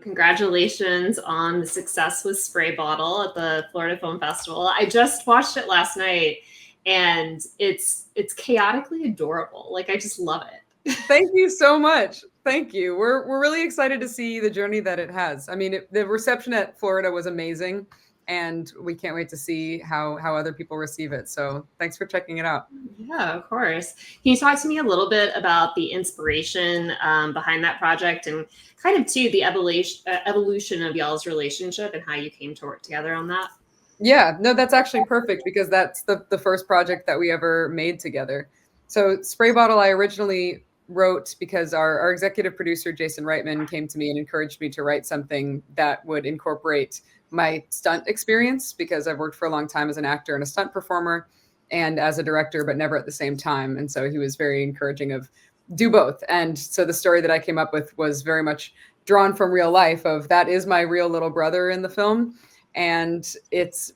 Congratulations on the success with Spray Bottle at the Florida Film Festival. I just watched it last night and it's chaotically adorable. Like I just love it. Thank you so much. Thank you. We're really excited to see the journey that it has. I mean, the reception at Florida was amazing, and we can't wait to see how other people receive it. So thanks for checking it out. Yeah, of course. Can you talk to me a little bit about the inspiration behind that project and kind of too the evolution of y'all's relationship and how you came to work together on that? Yeah, no, that's actually perfect because that's the first project that we ever made together. So Spray Bottle, I originally wrote because our executive producer, Jason Reitman, came to me and encouraged me to write something that would incorporate my stunt experience because I've worked for a long time as an actor and a stunt performer and as a director, but never at the same time. And so he was very encouraging of do both. And so the story that I came up with was very much drawn from real life of that is my real little brother in the film, and it's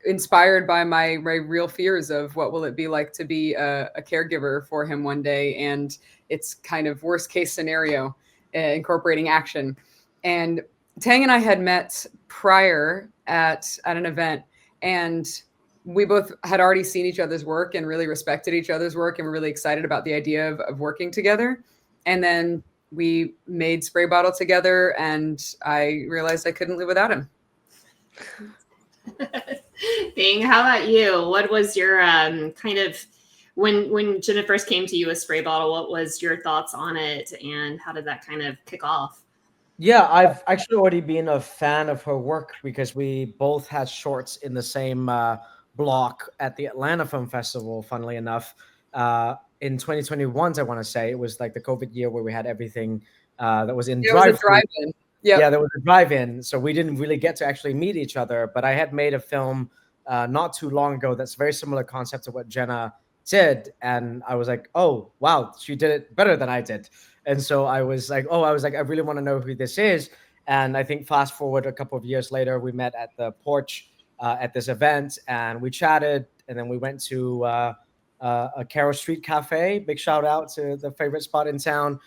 inspired by my real fears of what will it be like to be a caregiver for him one day, and it's kind of worst case scenario, incorporating action. And Tang and I had met prior at an event, and we both had already seen each other's work and really respected each other's work, and were really excited about the idea of working together. And then we made Spray Bottle together, and I realized I couldn't live without him. Bing, how about you? What was your kind of when Jenna first came to you with Spray Bottle? What was your thoughts on it, and how did that kind of kick off? Yeah, I've actually already been a fan of her work because we both had shorts in the same block at the Atlanta Film Festival, funnily enough. In 2021, I want to say, it was like the COVID year where we had everything that was in It was a drive-through. drive-in. Yep. Yeah, there was a drive-in, so we didn't really get to actually meet each other. But I had made a film not too long ago that's very similar concept to what Jenna did, and I was like, oh wow, she did it better than I did. And so I was like, I really want to know who this is. And I think fast forward a couple of years later, we met at the porch at this event, and we chatted, and then we went to a Carroll Street Cafe. Big shout out to the favorite spot in town.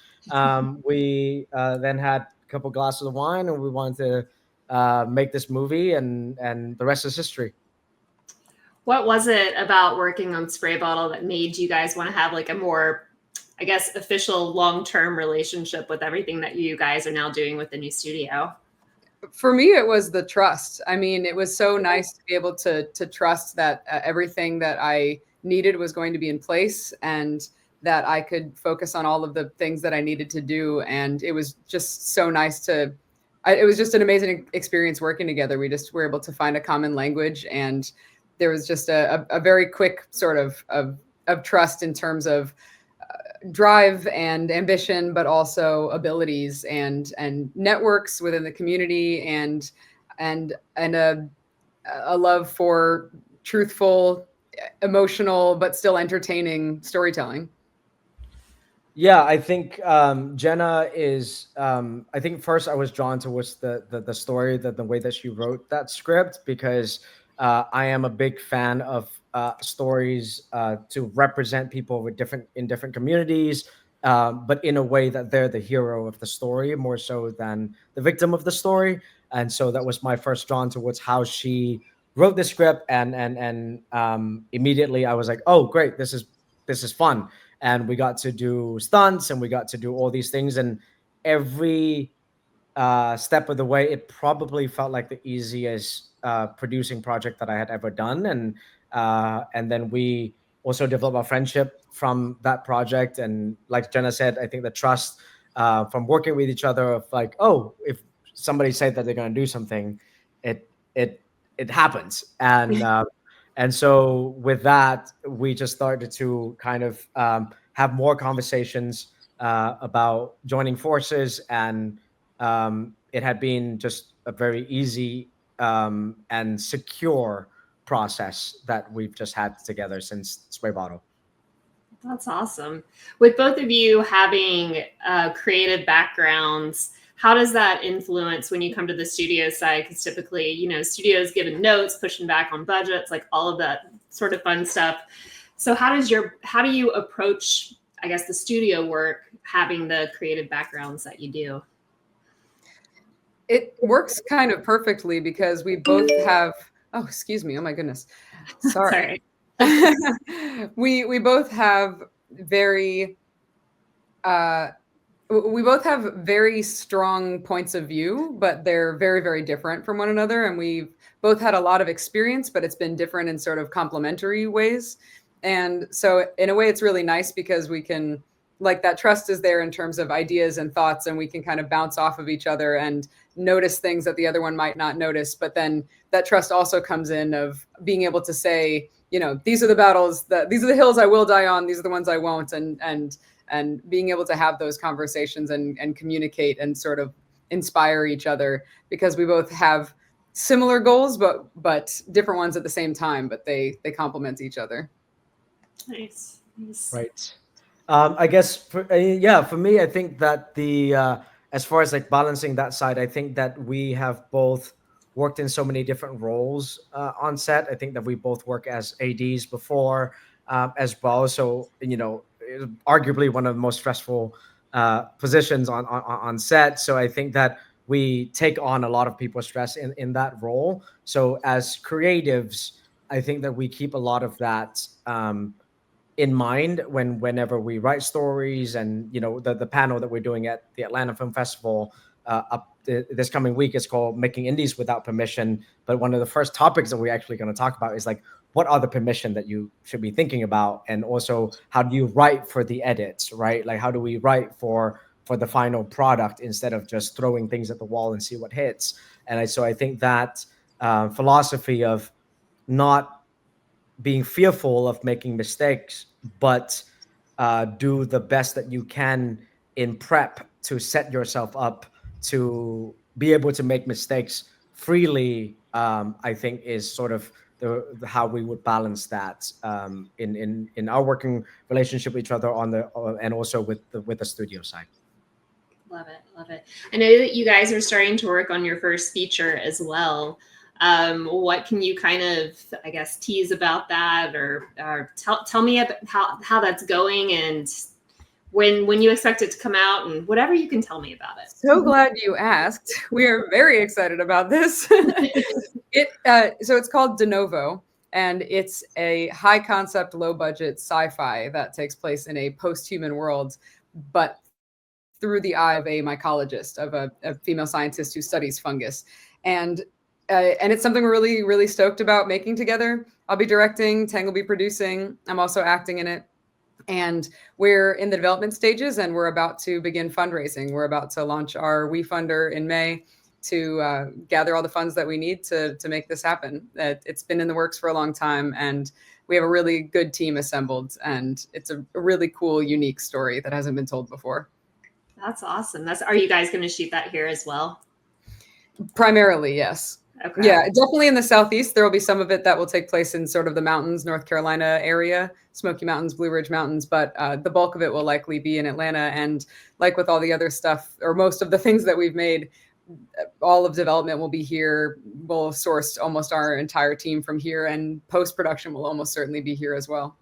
We then had a couple glasses of wine, and we wanted to make this movie, and the rest is history. What was it about working on Spray Bottle that made you guys want to have like a more, I guess, official long-term relationship with everything that you guys are now doing with the new studio? For me, it was the trust. I mean, it was so nice to be able to trust that everything that I needed was going to be in place, and that I could focus on all of the things that I needed to do. And it was just so nice to. It was just an amazing experience working together. We just were able to find a common language, and there was just a very quick sort of trust in terms of drive and ambition, but also abilities and networks within the community, and a love for truthful, emotional, but still entertaining storytelling. Yeah, I think Jenna is. I think first I was drawn towards the story, the way that she wrote that script, because I am a big fan of stories to represent people with different communities, but in a way that they're the hero of the story more so than the victim of the story. And so that was my first drawn towards how she wrote the script, and immediately I was like, oh great, this is fun. And we got to do stunts, and we got to do all these things, and every step of the way, it probably felt like the easiest producing project that I had ever done. And then we also developed a friendship from that project. And like Jenna said, I think the trust from working with each other of like, oh, if somebody said that they're going to do something, it happens. And so with that, we just started to kind of have more conversations about joining forces, and it had been just a very easy and secure process that we've just had together since Spray Bottle. That's awesome. With both of you having creative backgrounds, how does that influence when you come to the studio side? Because typically, studios giving notes, pushing back on budgets, like all of that sort of fun stuff. So how do you approach, I guess, the studio work, having the creative backgrounds that you do? It works kind of perfectly because we both have, oh, excuse me. Oh my goodness. Sorry. We both have very, we both have very strong points of view, but they're very, very different from one another. And we've both had a lot of experience, but it's been different in sort of complementary ways. And so in a way, it's really nice because we can, like, that trust is there in terms of ideas and thoughts, and we can kind of bounce off of each other and notice things that the other one might not notice. But then that trust also comes in of being able to say, you know, these are the battles that, these are the hills I will die on, these are the ones I won't. And being able to have those conversations and communicate and sort of inspire each other, because we both have similar goals, but different ones at the same time, but they complement each other. Nice. Right. I guess for me, I think that as far as like balancing that side, I think that we have both worked in so many different roles on set. I think that we both work as ADs before as well. So, arguably one of the most stressful positions on set. So I think that we take on a lot of people's stress in that role. So as creatives, I think that we keep a lot of that in mind whenever we write stories. And the panel that we're doing at the Atlanta Film Festival this coming week is called Making Indies Without Permission. But one of the first topics that we're actually going to talk about is like, what are the permission that you should be thinking about, and also how do you write for the edits, right? Like, how do we write for the final product instead of just throwing things at the wall and see what hits? And so I think that philosophy of not being fearful of making mistakes, but do the best that you can in prep to set yourself up to be able to make mistakes freely, I think is sort of how we would balance that in our working relationship with each other and also with the studio side. Love it. I know that you guys are starting to work on your first feature as well. What can you kind of, I guess, tease about that, or tell me about how that's going, and when you expect it to come out, and whatever you can tell me about it. So glad you asked. We are very excited about this. So it's called De Novo, and it's a high concept, low budget sci-fi that takes place in a post-human world, but through the eye of a mycologist, of a female scientist who studies fungus. And it's something we're really, really stoked about making together. I'll be directing, Thang will be producing. I'm also acting in it. And we're in the development stages, and we're about to begin fundraising. We're about to launch our WeFunder in May to gather all the funds that we need to make this happen. It's been in the works for a long time, and we have a really good team assembled, and it's a really cool, unique story that hasn't been told before. That's awesome. Are you guys going to shoot that here as well? Primarily, yes. Okay. Yeah, definitely in the Southeast. There will be some of it that will take place in sort of the mountains, North Carolina area, Smoky Mountains, Blue Ridge Mountains, but the bulk of it will likely be in Atlanta. And like with all the other stuff, or most of the things that we've made, all of development will be here. We'll source almost our entire team from here, and post-production will almost certainly be here as well.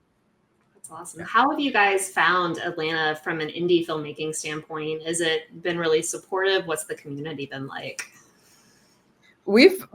That's awesome. How have you guys found Atlanta from an indie filmmaking standpoint? Has it been really supportive? What's the community been like? We've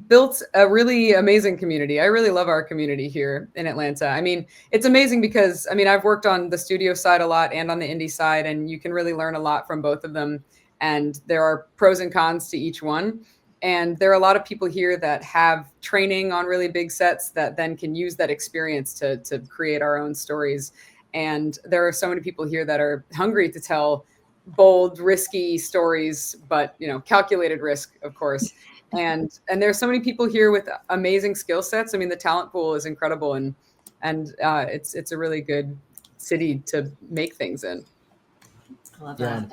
built a really amazing community. I really love our community here in Atlanta. I mean, it's amazing because, I've worked on the studio side a lot and on the indie side, and you can really learn a lot from both of them. And there are pros and cons to each one. And there are a lot of people here that have training on really big sets that then can use that experience to create our own stories. And there are so many people here that are hungry to tell bold, risky stories, but, calculated risk, of course. And there's so many people here with amazing skill sets. The talent pool is incredible, and it's a really good city to make things in. I love that.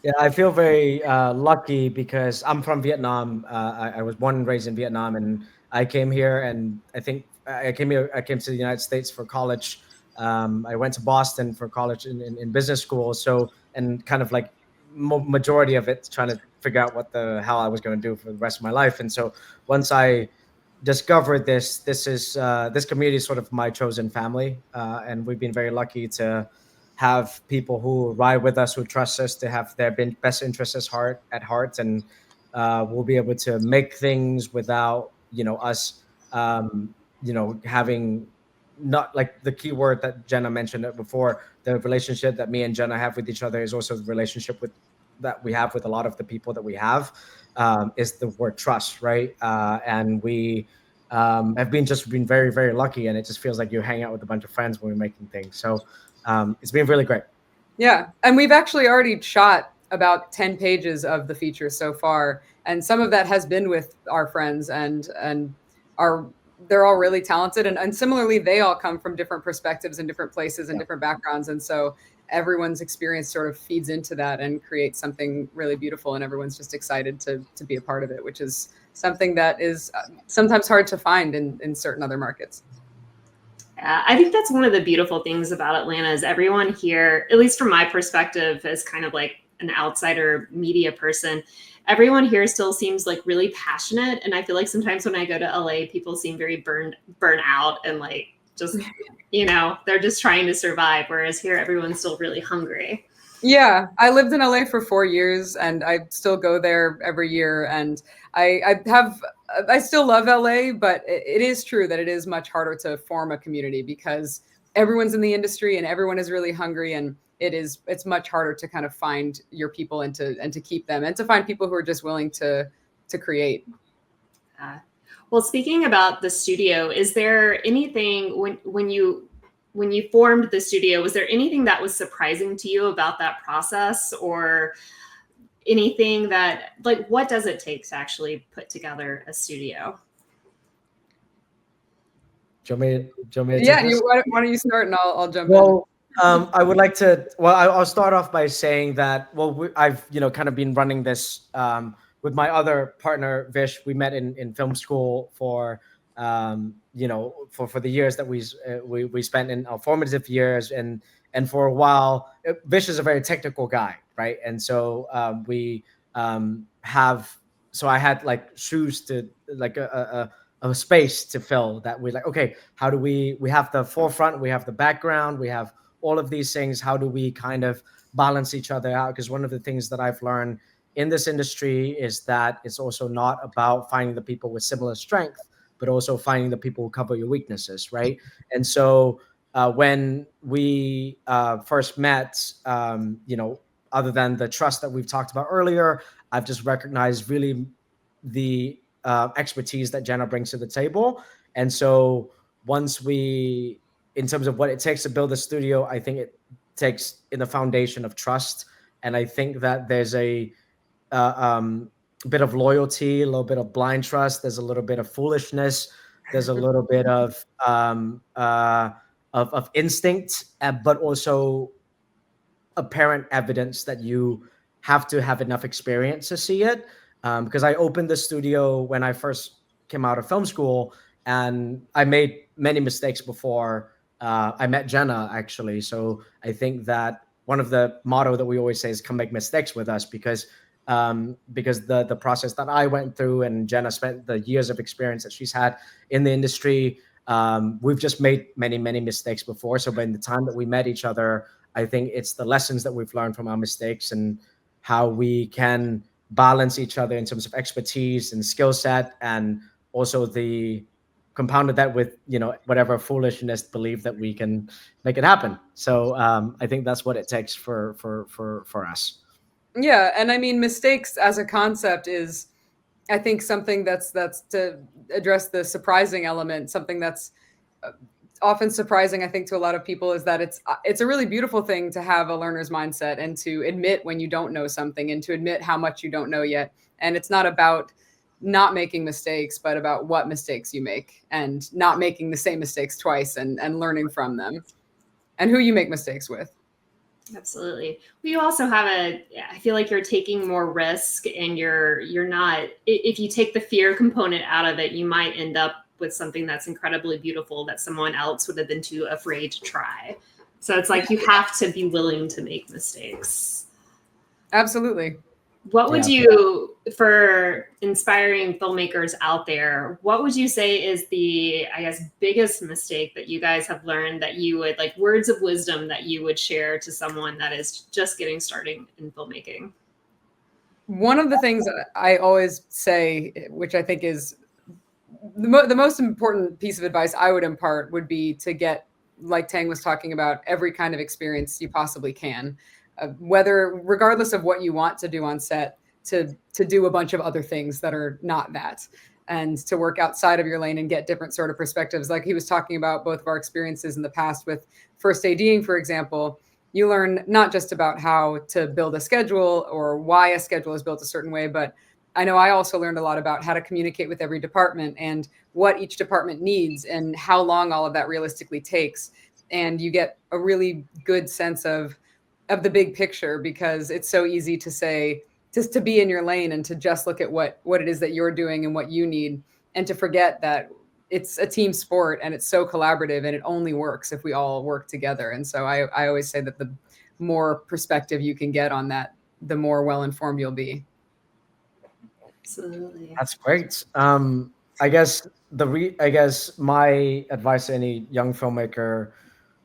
Yeah, I feel very lucky because I'm from Vietnam. I was born and raised in Vietnam, and I came here, and I think I came to the United States for college. I went to Boston for college in business school. So, and kind of like majority of it trying to figure out what the hell I was going to do for the rest of my life. And so once I discovered this community is sort of my chosen family. And we've been very lucky to have people who ride with us, who trust us, to have their best interests at heart. And we'll be able to make things without, us, having not like the key word that Jenna mentioned before, the relationship that me and Jenna have with each other is also the relationship that we have with a lot of the people that we have, is the word trust, right? And we have been very, very lucky, and it just feels like you hang out with a bunch of friends when we're making things. So it's been really great. Yeah, and we've actually already shot about 10 pages of the feature so far, and some of that has been with our friends, and they're all really talented, and similarly they all come from different perspectives and different places and different backgrounds, and so everyone's experience sort of feeds into that and creates something really beautiful, and everyone's just excited to be a part of it, which is something that is sometimes hard to find in certain other markets. I think that's one of the beautiful things about Atlanta is everyone here, at least from my perspective as kind of like an outsider media person, everyone here still seems like really passionate. And I feel like sometimes when I go to LA, people seem very burnt out and like just, they're just trying to survive. Whereas here, everyone's still really hungry. Yeah, I lived in LA for 4 years, and I still go there every year. And I still love LA, but it is true that it is much harder to form a community because everyone's in the industry and everyone is really hungry, and it's much harder to kind of find your people and to keep them and to find people who are just willing to create. Well, speaking about the studio, is there anything when you formed the studio, was there anything that was surprising to you about that process, or anything that, like, what does it take to actually put together a studio? Do you want me to Yeah, take this? why don't you start and I'll jump in. Well, I would like to. Well, I'll start off by saying that. Well, I've kind of been running this with my other partner Vish. We met in film school for for the years that we spent in our formative years, and for a while, Vish is a very technical guy, right? And so I had like shoes to like a space to fill that we're like, okay, how do we have the forefront, we have the background, we have all of these things. How do we kind of balance each other out? Because one of the things that I've learned in this industry is that it's also not about finding the people with similar strength, but also finding the people who cover your weaknesses, right? And so when we first met, other than the trust that we've talked about earlier, I've just recognized really the expertise that Jenna brings to the table. And so in terms of what it takes to build a studio, I think it takes in the foundation of trust. And I think that there's a bit of loyalty, a little bit of blind trust. There's a little bit of foolishness. There's a little bit of instinct, but also apparent evidence that you have to have enough experience to see it. Because I opened the studio when I first came out of film school, and I made many mistakes before I met Jenna, actually. So I think that one of the motto that we always say is come make mistakes with us, because the process that I went through and Jenna spent the years of experience that she's had in the industry, we've just made many, many mistakes before. So by the time that we met each other, I think it's the lessons that we've learned from our mistakes and how we can balance each other in terms of expertise and skill set, and also the compounded that with whatever foolishness belief that we can make it happen. So I think that's what it takes for us. Yeah, and I mean, mistakes as a concept is, I think, something that's to address the surprising element. Something that's often surprising, I think, to a lot of people is that it's a really beautiful thing to have a learner's mindset and to admit when you don't know something and to admit how much you don't know yet. And it's not about not making mistakes, but about what mistakes you make and not making the same mistakes twice and learning from them and who you make mistakes with. Absolutely. Well, you also have I feel like you're taking more risk, and you're not, if you take the fear component out of it, you might end up with something that's incredibly beautiful that someone else would have been too afraid to try. So it's like you have to be willing to make mistakes. Absolutely. What would you, for inspiring filmmakers out there, what would you say is the, I guess, biggest mistake that you guys have learned that you would, like, words of wisdom that you would share to someone that is just getting started in filmmaking? One of the things that I always say, which I think is the most important piece of advice I would impart, would be to get, like Thang was talking about, every kind of experience you possibly can, whether, regardless of what you want to do on set, to do a bunch of other things that are not that, and to work outside of your lane and get different sort of perspectives. Like he was talking about both of our experiences in the past with first ADing, for example. You learn not just about how to build a schedule or why a schedule is built a certain way, but I know I also learned a lot about how to communicate with every department and what each department needs and how long all of that realistically takes. And you get a really good sense of the big picture, because it's so easy to say, just to be in your lane and to just look at what it is that you're doing and what you need, and to forget that it's a team sport and it's so collaborative, and it only works if we all work together. And so I always say that the more perspective you can get on that, the more well-informed you'll be. Absolutely. That's great. I guess I guess my advice to any young filmmaker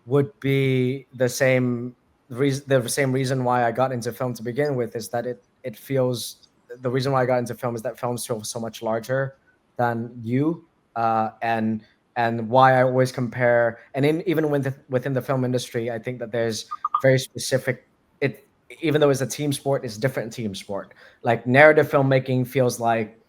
would be the same reason why I got into film to begin with, is that it feels, the reason why I got into film is that films feel so much larger than you, and why I always compare, and even within the film industry, I think that there's very specific, it, even though it's a team sport, it's different team sport. Like narrative filmmaking feels like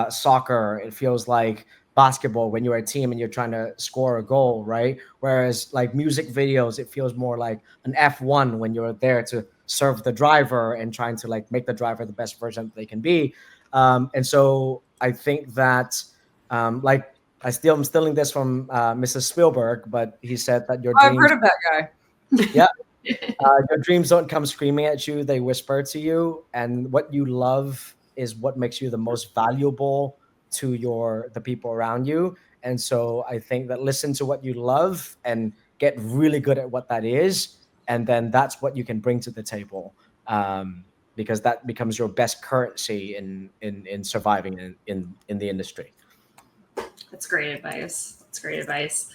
soccer, it feels like basketball when you're a team and you're trying to score a goal, right? Whereas like music videos, it feels more like an F1 when you're there to serve the driver and trying to like make the driver the best version that they can be. And so I think that like I'm stealing this from Mrs. Spielberg, but he said that your I've dreams, heard of that guy. yeah, your dreams don't come screaming at you, they whisper to you, and what you love is what makes you the most valuable to the people around you. And so I think that listen to what you love and get really good at what that is, and then that's what you can bring to the table, because that becomes your best currency in surviving in the industry. That's great advice. That's great advice.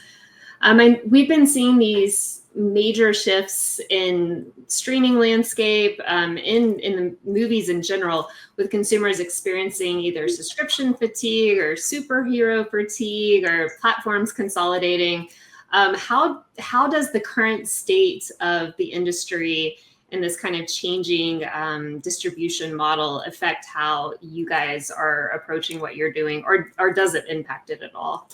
And we've been seeing these major shifts in streaming landscape, in the movies in general, with consumers experiencing either subscription fatigue or superhero fatigue or platforms consolidating. How does the current state of the industry and this kind of changing distribution model affect how you guys are approaching what you're doing, or does it impact it at all?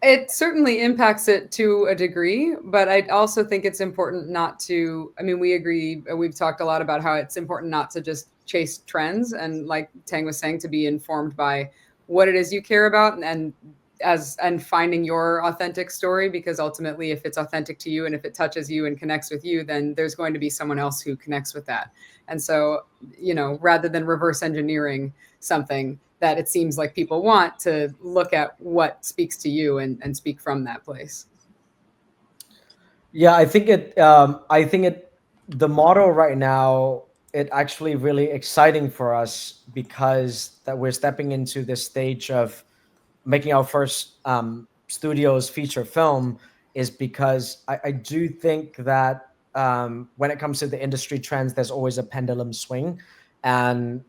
It certainly impacts it to a degree, but I also think it's important not to, I mean, we agree, we've talked a lot about how it's important not to just chase trends, and like Thang was saying, to be informed by what it is you care about, and finding your authentic story, because ultimately if it's authentic to you and if it touches you and connects with you, then there's going to be someone else who connects with that. And so, rather than reverse engineering something that it seems like people want, to look at what speaks to you and speak from that place. Yeah, I think the model right now, it actually really exciting for us, because that we're stepping into this stage of making our first studios feature film, is because I do think that when it comes to the industry trends, there's always a pendulum swing, and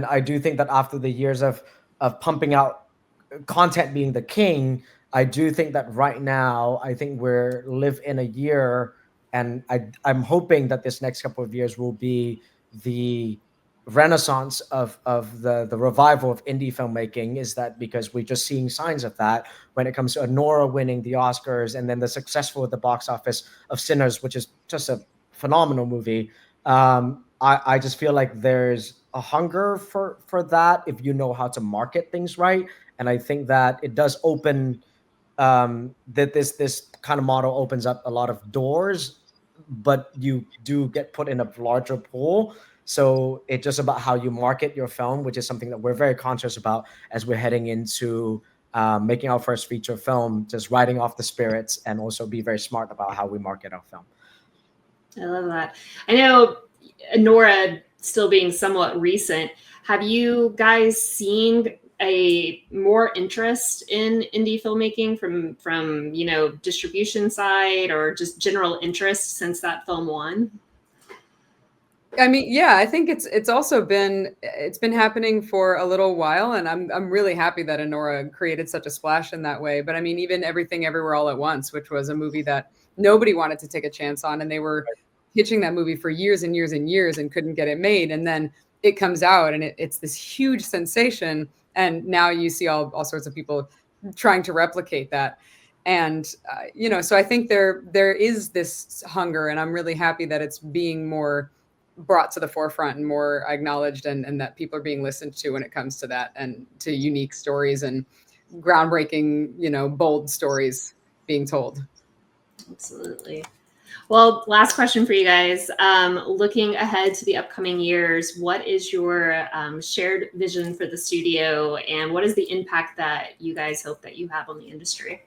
I do think that after the years of pumping out content being the king, I do think that right now, I think we're live in a year, and I'm hoping that this next couple of years will be the renaissance of the revival of indie filmmaking. Is that because we're just seeing signs of that when it comes to Anora winning the Oscars, and then the successful at the box office of Sinners, which is just a phenomenal movie. I just feel like there's a hunger for that if you know how to market things right. And I think that it does open that this kind of model opens up a lot of doors, but you do get put in a larger pool. So it's just about how you market your film, which is something that we're very conscious about as we're heading into making our first feature film, just riding off the spirits, and also be very smart about how we market our film. I love that. I know Nora still being somewhat recent. Have you guys seen a more interest in indie filmmaking from distribution side, or just general interest since that film won? I mean, yeah, I think it's also been happening for a little while, and I'm really happy that Anora created such a splash in that way. But I mean, even Everything Everywhere All at Once, which was a movie that nobody wanted to take a chance on, and they were pitching that movie for years and years and years and couldn't get it made, and then it comes out and it's this huge sensation, and now you see all sorts of people trying to replicate that. And so I think there is this hunger, and I'm really happy that it's being more brought to the forefront and more acknowledged, and that people are being listened to when it comes to that, and to unique stories and groundbreaking, bold stories being told. Absolutely. Well, last question for you guys. Looking ahead to the upcoming years, what is your shared vision for the studio, and what is the impact that you guys hope that you have on the industry?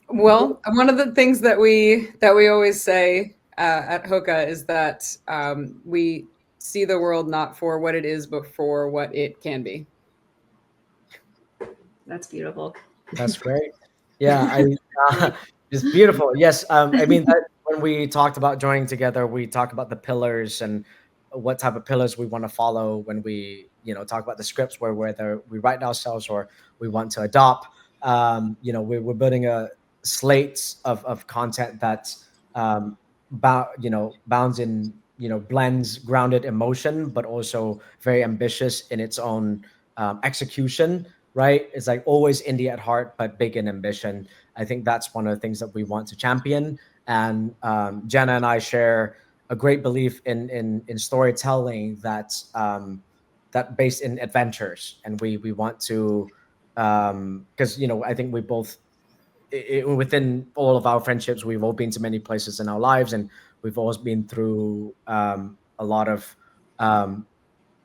Well, one of the things that we always say at HOCA is that we see the world not for what it is, but for what it can be. That's beautiful. That's great. Yeah, it's beautiful. Yes, I mean, when we talked about joining together, we talked about the pillars and what type of pillars we want to follow when we, talk about the scripts, whether we write ourselves or we want to adopt. We're building a slate of content that bounds in, blends grounded emotion, but also very ambitious in its own execution. Right? It's like always indie at heart, but big in ambition. I think that's one of the things that we want to champion. And Jenna and I share a great belief in storytelling that's that based in adventures, and we want to because I think we both within all of our friendships, we've all been to many places in our lives, and we've always been through a lot of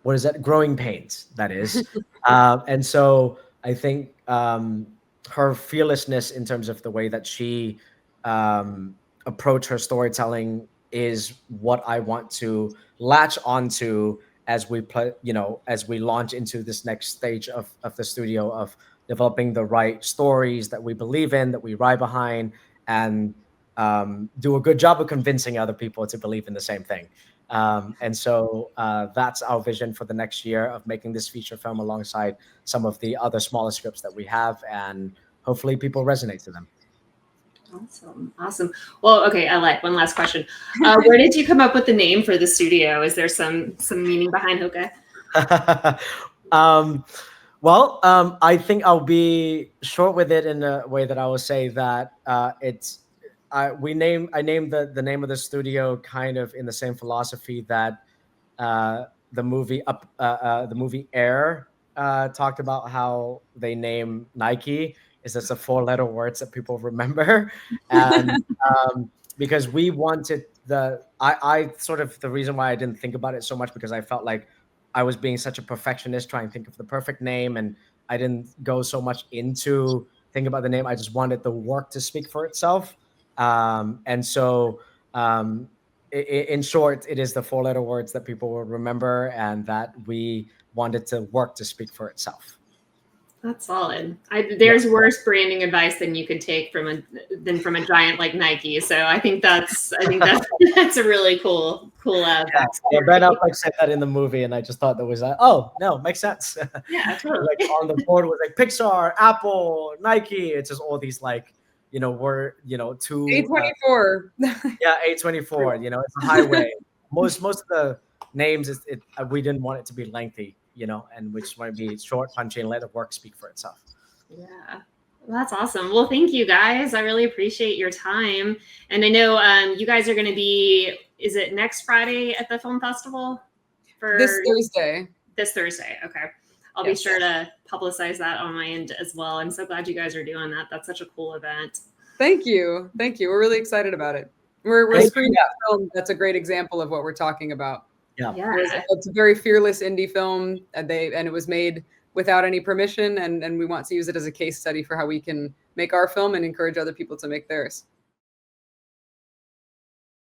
what is that? Growing pains, that is. And so I think her fearlessness in terms of the way that she approached her storytelling is what I want to latch onto as we as we launch into this next stage of the studio, of developing the right stories that we believe in, that we ride behind, and do a good job of convincing other people to believe in the same thing. And so that's our vision for the next year, of making this feature film alongside some of the other smaller scripts that we have, and hopefully people resonate to them. Awesome. Well, okay, I like one last question. Where did you come up with the name for the studio? Is there some meaning behind HOCA? I think I'll be short with it in a way that I will say that I named the name of the studio kind of in the same philosophy that the movie Air talked about, how they name Nike. Is just the 4-letter words that people remember, and because we wanted I sort of, the reason why I didn't think about it so much, because I felt like I was being such a perfectionist trying to think of the perfect name, and I didn't go so much into thinking about the name. I just wanted the work to speak for itself. And so in short, it is the 4-letter words that people will remember, and that we wanted to work to speak for itself. That's solid. There's worse branding advice than you could take from a giant like Nike. So I think that's that's a really cool Yeah, Ben Affleck said that in the movie, and I just thought that was oh no, makes sense. Yeah, totally. Like on the board was like Pixar, Apple, Nike. It's just all these like we're two A24. Yeah, A24. It's a highway. most of the names we didn't want it to be lengthy. And we just want to be short, punchy, and let the work speak for itself. Yeah, well, that's awesome. Well, thank you guys. I really appreciate your time. And I know you guys are going to be, is it next Friday at the film festival? This Thursday. This Thursday. Okay. I'll be sure to publicize that on my end as well. I'm so glad you guys are doing that. That's such a cool event. Thank you. We're really excited about it. We're screening a film that's a great example of what we're talking about. Yeah. It's a very fearless indie film, and it was made without any permission, and we want to use it as a case study for how we can make our film and encourage other people to make theirs.